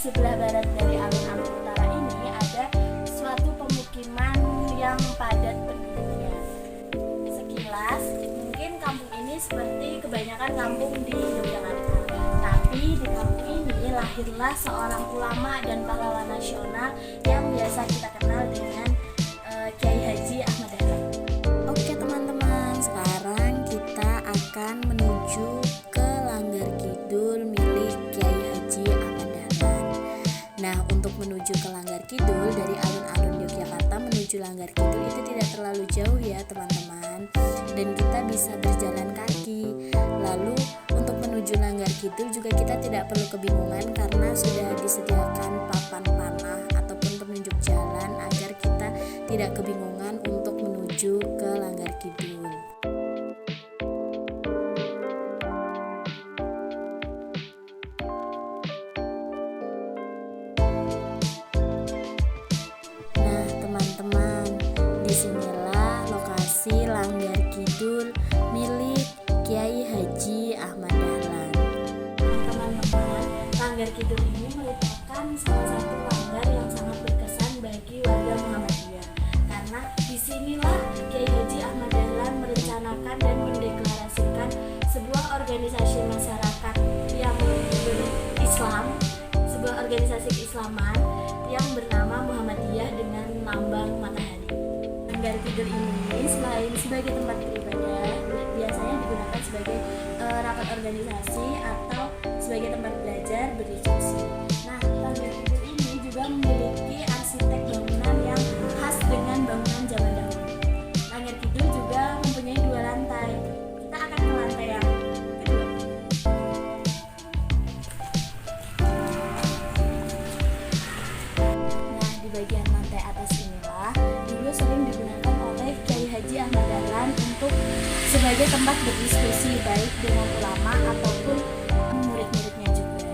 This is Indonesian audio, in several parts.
sebelah barat dari alun-alun utara ini ada suatu pemukiman yang padat penduduknya. Sekilas mungkin kampung ini seperti kebanyakan kampung di Yogyakarta, tapi di kampung ini lahirlah seorang ulama dan pahlawan nasional yang biasa kita kenal dengan Kiai Haji Ahmad Dahlan. Oke teman-teman, sekarang kita akan menuju ke Langgar Kidul milik Kiai Haji Ahmad Dahlan. Nah, untuk menuju ke Langgar Kidul dari alun-alun Yogyakarta menuju Langgar Kidul itu tidak terlalu jauh ya teman-teman, dan kita bisa berjalan kaki. Lalu untuk menuju Langgar Kidul juga kita tidak perlu kebingungan karena sudah disediakan papan panah ataupun penunjuk jalan agar kita tidak kebingungan untuk menuju ke Langgar Kidul. Nah, teman-teman, disinilah lokasi Langgar Kidul milik Kiai Haji Ahmad Dahlan. Teman-teman, Langgar Kidul ini merupakan salah satu langgar yang sangat berkesan bagi warga Muhammadiyah, karena disinilah Kiai Haji Ahmad Dahlan merencanakan dan mendeklarasikan sebuah organisasi masyarakat yang berislam, sebuah organisasi keislaman yang bernama Muhammadiyah dengan lambang matahari. Langgar Kidul ini selain sebagai tempat beribadah, biasanya digunakan sebagai rapat organisasi atau sebagai tempat belajar berdiskusi. Nah, Langgar Kidul ini juga memiliki arsitek bangunan yang khas dengan bangunan zaman dahulu. Langgar Kidul juga mempunyai 2 lantai. Kita akan ke lantai yang kedua. Nah, di bagian lantai atas inilah dulu sering digunakan oleh Kiai Haji Ahmad Dahlan untuk sebagai tempat berdiskusi baik dengan ulama ataupun murid-muridnya juga.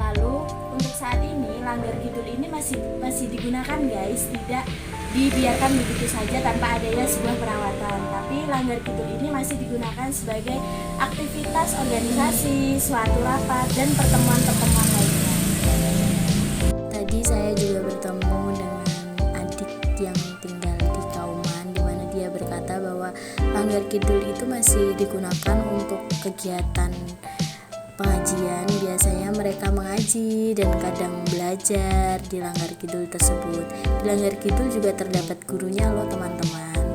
Lalu untuk saat ini Langgar Kidul ini masih digunakan guys, tidak dibiarkan begitu saja tanpa adanya sebuah perawatan. Tapi Langgar Kidul ini masih digunakan sebagai aktivitas organisasi, suatu rapat dan pertemuan-pertemuan lainnya. Tadi saya juga bertemu dengan adik yang tinggal di Kauman, di mana dia berkata bahwa Langgar Kidul itu masih digunakan untuk kegiatan pengajian. Biasanya mereka mengaji dan kadang belajar di Langgar Kidul tersebut. Di Langgar Kidul juga terdapat gurunya loh teman-teman.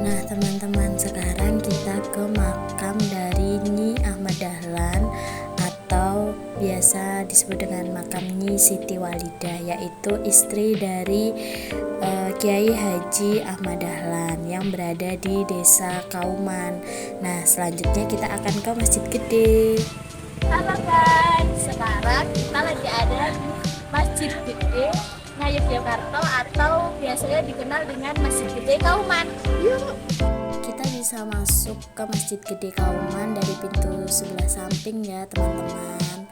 Nah teman-teman, sekarang kita ke makam dari Nyi Ahmad Dahlan atau biasa disebut dengan makam Nyi Siti Walidah, yaitu istri dari Kiai Haji Ahmad Dahlan yang berada di Desa Kauman. Nah, selanjutnya kita akan ke Masjid Gede. Halo guys, sekarang kita lagi ada di Masjid Gede Ngayogyakarta atau biasanya dikenal dengan Masjid Gede Kauman. Yuk! Kita bisa masuk ke Masjid Gede Kauman dari pintu sebelah samping ya teman-teman.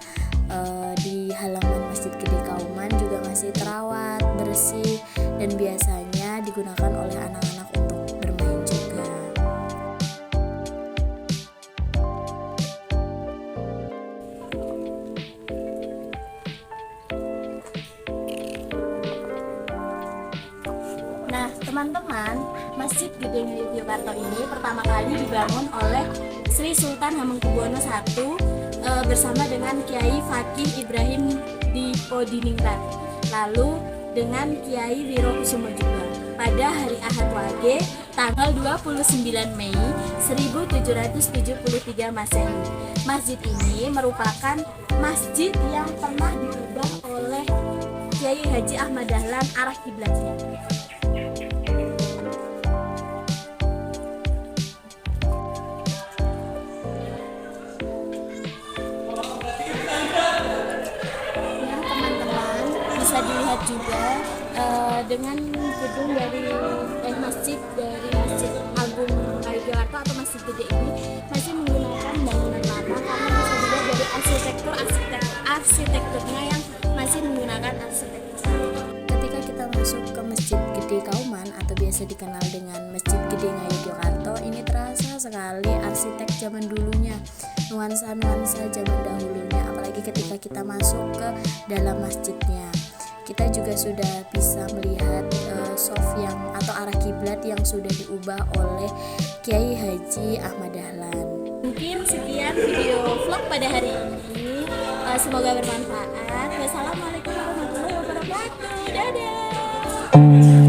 Di halaman Masjid Gede Kauman juga masih terawat, bersih, dan biasanya digunakan oleh anak-anak untuk bermain juga. Nah teman-teman, Masjid Gede Ngayogyakarta ini pertama kali dibangun oleh Sri Sultan Hamengkubuwono I bersama dengan Kiai Fakih Ibrahim Dipodiningrat, lalu dengan Kiai Wirokusumo juga pada hari Ahad Wage tanggal 29 Mei 1773 Masehi. Masjid ini merupakan masjid yang pernah diubah oleh Kiai Haji Ahmad Dahlan arah kiblatnya. Bisa dilihat juga dengan gedung dari Masjid Agung Ngayogyakarta atau Masjid Gede ini masih menggunakan bangunan lama karena bisa dilihat dari arsitekturnya yang masih menggunakan arsitektur. Ketika kita masuk ke Masjid Gede Kauman atau biasa dikenal dengan Masjid Gede Ngayogyakarta, ini terasa sekali arsitek zaman dulunya. nuansa-nuansa zaman dahulunya, apalagi ketika kita masuk ke dalam masjidnya. Kita juga sudah bisa melihat soft yang atau arah kiblat yang sudah diubah oleh Kiai Haji Ahmad Dahlan. Mungkin sekian video vlog pada hari ini. Semoga bermanfaat. Wassalamualaikum warahmatullahi wabarakatuh. Dadah.